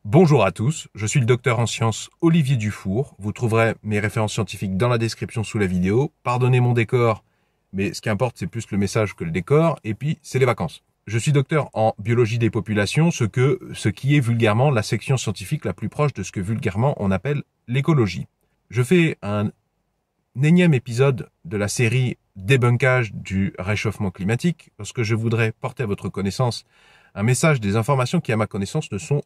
Bonjour à tous, je suis le docteur en sciences Olivier Dufour. Vous trouverez mes références scientifiques dans la description sous la vidéo. Pardonnez mon décor, mais ce qui importe c'est plus le message que le décor, et puis c'est les vacances. Je suis docteur en biologie des populations, ce qui est vulgairement la section scientifique la plus proche de ce que vulgairement on appelle l'écologie. Je fais un énième épisode de la série débunkage du réchauffement climatique, parce que je voudrais porter à votre connaissance un message des informations qui à ma connaissance ne sont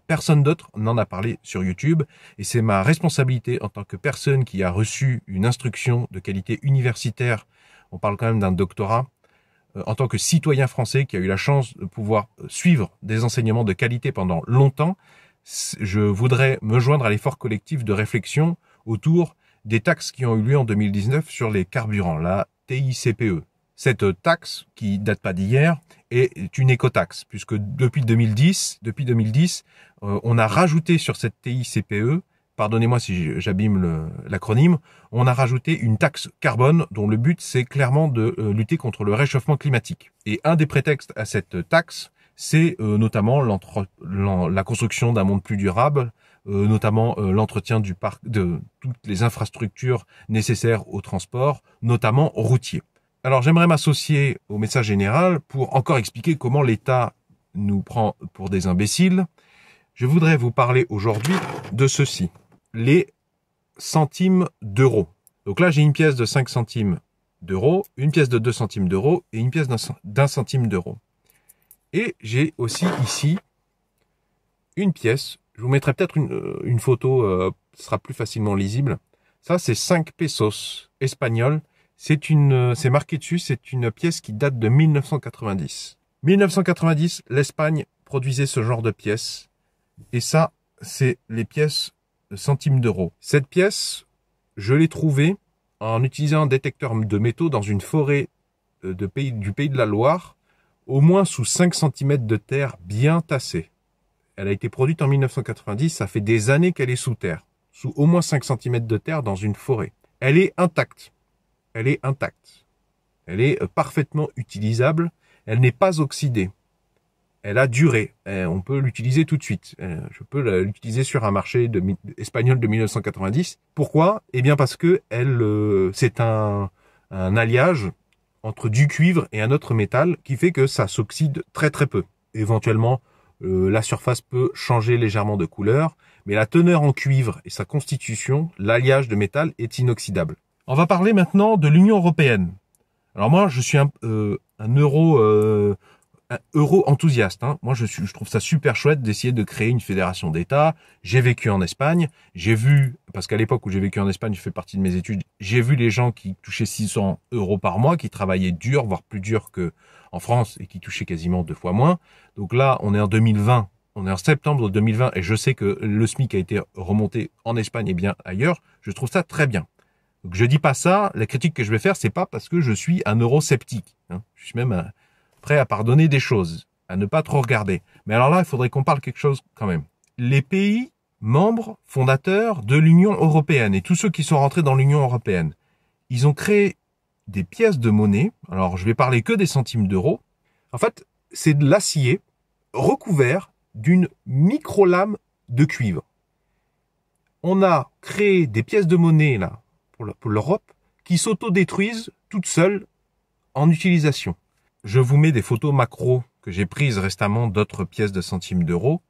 personne d'autre n'en a parlé sur YouTube, et c'est ma responsabilité en tant que personne qui a reçu une instruction de qualité universitaire, on parle quand même d'un doctorat, en tant que citoyen français qui a eu la chance de pouvoir suivre des enseignements de qualité pendant longtemps, je voudrais me joindre à l'effort collectif de réflexion autour des taxes qui ont eu lieu en 2019 sur les carburants, la TICPE. Cette taxe, qui date pas d'hier, est une écotaxe, puisque depuis 2010, on a rajouté sur cette TICPE, pardonnez-moi si j'abîme l'acronyme, on a rajouté une taxe carbone dont le but c'est clairement de lutter contre le réchauffement climatique. Et un des prétextes à cette taxe, c'est notamment la construction d'un monde plus durable, notamment l'entretien du parc, de toutes les infrastructures nécessaires au transport, notamment routier. Alors j'aimerais m'associer au message général pour encore expliquer comment l'État nous prend pour des imbéciles. Je voudrais vous parler aujourd'hui de ceci, les centimes d'euros. Donc là j'ai une pièce de 5 centimes d'euros, une pièce de 2 centimes d'euros et une pièce d'un centime d'euro. Et j'ai aussi ici une pièce, je vous mettrai peut-être une photo, ce sera plus facilement lisible. Ça c'est 5 pesos espagnols. C'est marqué dessus, c'est une pièce qui date de 1990. 1990, l'Espagne produisait ce genre de pièces. Et ça, c'est les pièces de centimes d'euros. Cette pièce, je l'ai trouvée en utilisant un détecteur de métaux dans une forêt du pays de la Loire, au moins sous 5 cm de terre bien tassée. Elle a été produite en 1990, ça fait des années qu'elle est sous terre, sous au moins 5 cm de terre dans une forêt. Elle est intacte. Elle est intacte. Elle est parfaitement utilisable. Elle n'est pas oxydée. Elle a duré. On peut l'utiliser tout de suite. Je peux l'utiliser sur un marché espagnol de 1990. Pourquoi? Eh bien parce que c'est un alliage entre du cuivre et un autre métal qui fait que ça s'oxyde très très peu. Éventuellement, la surface peut changer légèrement de couleur, mais la teneur en cuivre et sa constitution, l'alliage de métal est inoxydable. On va parler maintenant de l'Union européenne. Alors moi, je suis un euro enthousiaste. Hein. Moi, je trouve ça super chouette d'essayer de créer une fédération d'États. J'ai vécu en Espagne. J'ai vu, parce qu'à l'époque où j'ai vécu en Espagne, je fais partie de mes études, j'ai vu les gens qui touchaient 600 € par mois, qui travaillaient dur, voire plus dur que en France, et qui touchaient quasiment 2 fois moins. Donc là, on est en 2020. On est en septembre 2020, et je sais que le SMIC a été remonté en Espagne et bien ailleurs. Je trouve ça très bien. Donc je dis pas ça, la critique que je vais faire, c'est pas parce que je suis un eurosceptique. Hein. Je suis même prêt à pardonner des choses, à ne pas trop regarder. Mais alors là, il faudrait qu'on parle quelque chose quand même. Les pays membres fondateurs de l'Union européenne et tous ceux qui sont rentrés dans l'Union européenne, ils ont créé des pièces de monnaie. Alors je vais parler que des centimes d'euros. En fait, c'est de l'acier recouvert d'une micro-lame de cuivre. On a créé des pièces de monnaie là, pour l'Europe, qui s'autodétruisent toutes seules en utilisation. Je vous mets des photos macro que j'ai prises récemment d'autres pièces de centimes d'euros.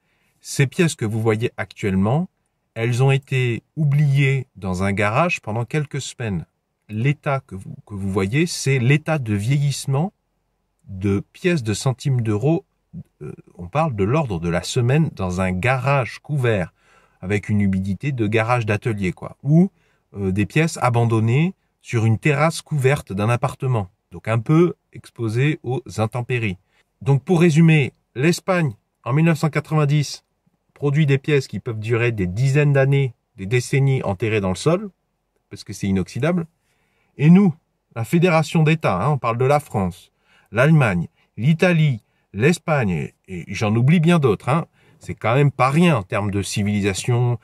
Ces pièces que vous voyez actuellement, elles ont été oubliées dans un garage pendant quelques semaines. L'état que vous voyez, c'est l'état de vieillissement de pièces de centimes d'euros. On parle de l'ordre de la semaine dans un garage couvert, avec une humidité de garage d'atelier, quoi, ou des pièces abandonnées sur une terrasse couverte d'un appartement, donc un peu exposées aux intempéries. Donc pour résumer, l'Espagne, en 1990, produit des pièces qui peuvent durer des dizaines d'années, des décennies enterrées dans le sol, parce que c'est inoxydable. Et nous, la fédération d'États, on parle de la France, l'Allemagne, l'Italie, l'Espagne, et j'en oublie bien d'autres, c'est quand même pas rien en termes de civilisation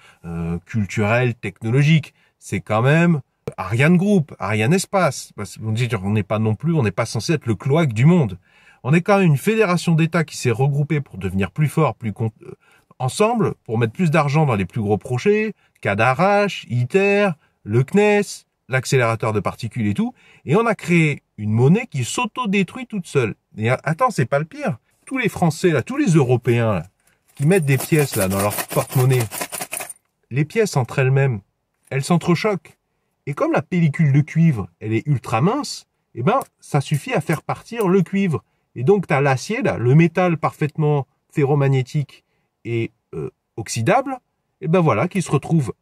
culturelle, technologique. C'est quand même Ariane Group, Ariane Espace. On dit on n'est pas censé être le cloaque du monde. On est quand même une fédération d'États qui s'est regroupée pour devenir plus fort, ensemble pour mettre plus d'argent dans les plus gros projets, Cadarache, ITER, le CNES, l'accélérateur de particules et tout, et on a créé une monnaie qui s'auto-détruit toute seule. Et attends, c'est pas le pire. Tous les Français, là, tous les Européens, là, qui mettent des pièces là dans leur porte-monnaie, les pièces entre elles-mêmes, elles s'entrechoquent. Et comme la pellicule de cuivre, elle est ultra mince, eh ben, ça suffit à faire partir le cuivre. Et donc, tu as l'acier, là, le métal parfaitement ferromagnétique et oxydable, et ben voilà, qui se retrouve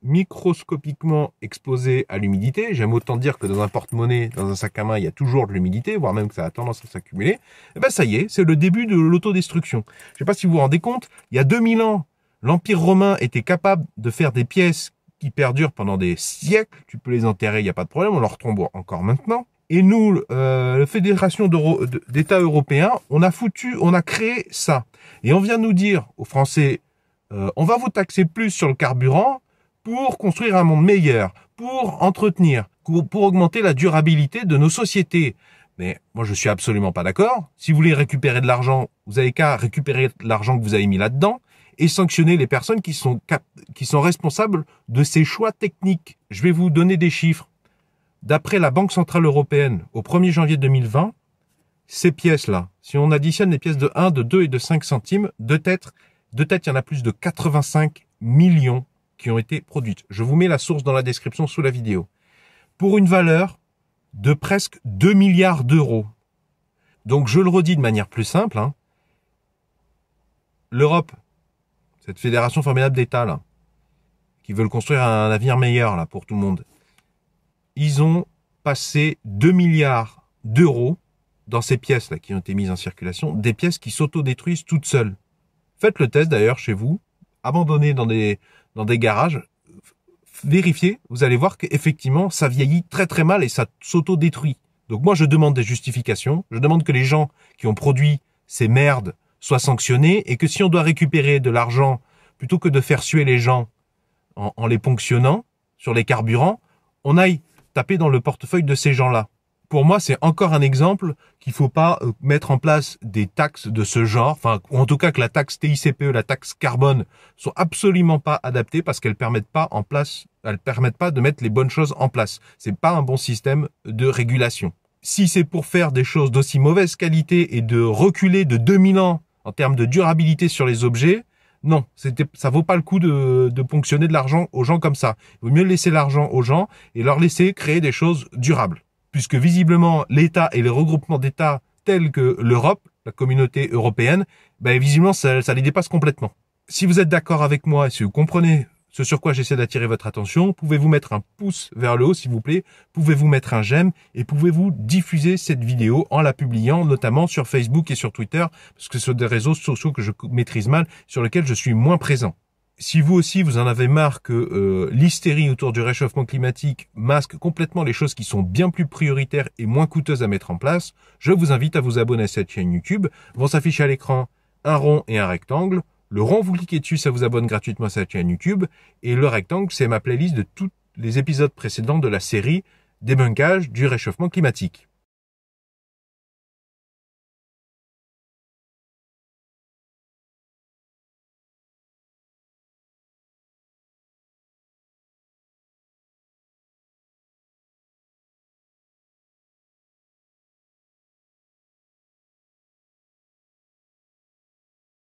microscopiquement exposé à l'humidité. J'aime autant dire que dans un porte-monnaie, dans un sac à main, il y a toujours de l'humidité, voire même que ça a tendance à s'accumuler. Et ben ça y est, c'est le début de l'autodestruction. Je ne sais pas si vous vous rendez compte, il y a 2000 ans, l'Empire romain était capable de faire des pièces qui perdurent pendant des siècles. Tu peux les enterrer, il n'y a pas de problème, on leur tombe encore maintenant. Et nous, la Fédération d'États européens, on a créé ça. Et on vient nous dire aux Français, on va vous taxer plus sur le carburant pour construire un monde meilleur, pour entretenir, pour augmenter la durabilité de nos sociétés. Mais moi, je suis absolument pas d'accord. Si vous voulez récupérer de l'argent, vous avez qu'à récupérer l'argent que vous avez mis là-dedans et sanctionner les personnes qui sont responsables de ces choix techniques. Je vais vous donner des chiffres. D'après la Banque Centrale Européenne, au 1er janvier 2020, ces pièces-là, si on additionne les pièces de 1, de 2 et de 5 centimes, de tête, il y en a plus de 85 millions qui ont été produites. Je vous mets la source dans la description sous la vidéo. Pour une valeur de presque 2 milliards d'euros. Donc je le redis de manière plus simple, hein, l'Europe, cette fédération formidable d'États là, qui veulent construire un avenir meilleur là pour tout le monde, ils ont passé 2 milliards d'euros dans ces pièces là qui ont été mises en circulation, des pièces qui s'autodétruisent toutes seules. Faites le test d'ailleurs chez vous, abandonnez dans des garages, vérifiez, vous allez voir qu'effectivement ça vieillit très très mal et ça s'autodétruit. Donc moi je demande des justifications, je demande que les gens qui ont produit ces merdes soient sanctionnés et que si on doit récupérer de l'argent, plutôt que de faire suer les gens en les ponctionnant sur les carburants, on aille taper dans le portefeuille de ces gens-là. Pour moi, c'est encore un exemple qu'il faut pas mettre en place des taxes de ce genre, enfin, ou en tout cas que la taxe TICPE, la taxe carbone, sont absolument pas adaptées parce qu'elles permettent pas de mettre les bonnes choses en place. C'est pas un bon système de régulation. Si c'est pour faire des choses d'aussi mauvaise qualité et de reculer de 2000 ans en termes de durabilité sur les objets, non, ça vaut pas le coup de ponctionner de l'argent aux gens comme ça. Il vaut mieux laisser l'argent aux gens et leur laisser créer des choses durables. Puisque visiblement l'État et les regroupements d'États tels que l'Europe, la communauté européenne, ben visiblement ça les dépasse complètement. Si vous êtes d'accord avec moi et si vous comprenez ce sur quoi j'essaie d'attirer votre attention, pouvez-vous mettre un pouce vers le haut s'il vous plaît, pouvez-vous mettre un j'aime et pouvez-vous diffuser cette vidéo en la publiant notamment sur Facebook et sur Twitter, parce que ce sont des réseaux sociaux que je maîtrise mal, sur lesquels je suis moins présent. Si vous aussi, vous en avez marre que l'hystérie autour du réchauffement climatique masque complètement les choses qui sont bien plus prioritaires et moins coûteuses à mettre en place, je vous invite à vous abonner à cette chaîne YouTube. Vont s'afficher à l'écran un rond et un rectangle. Le rond, vous cliquez dessus, ça vous abonne gratuitement à cette chaîne YouTube. Et le rectangle, c'est ma playlist de tous les épisodes précédents de la série Débunkage du réchauffement climatique.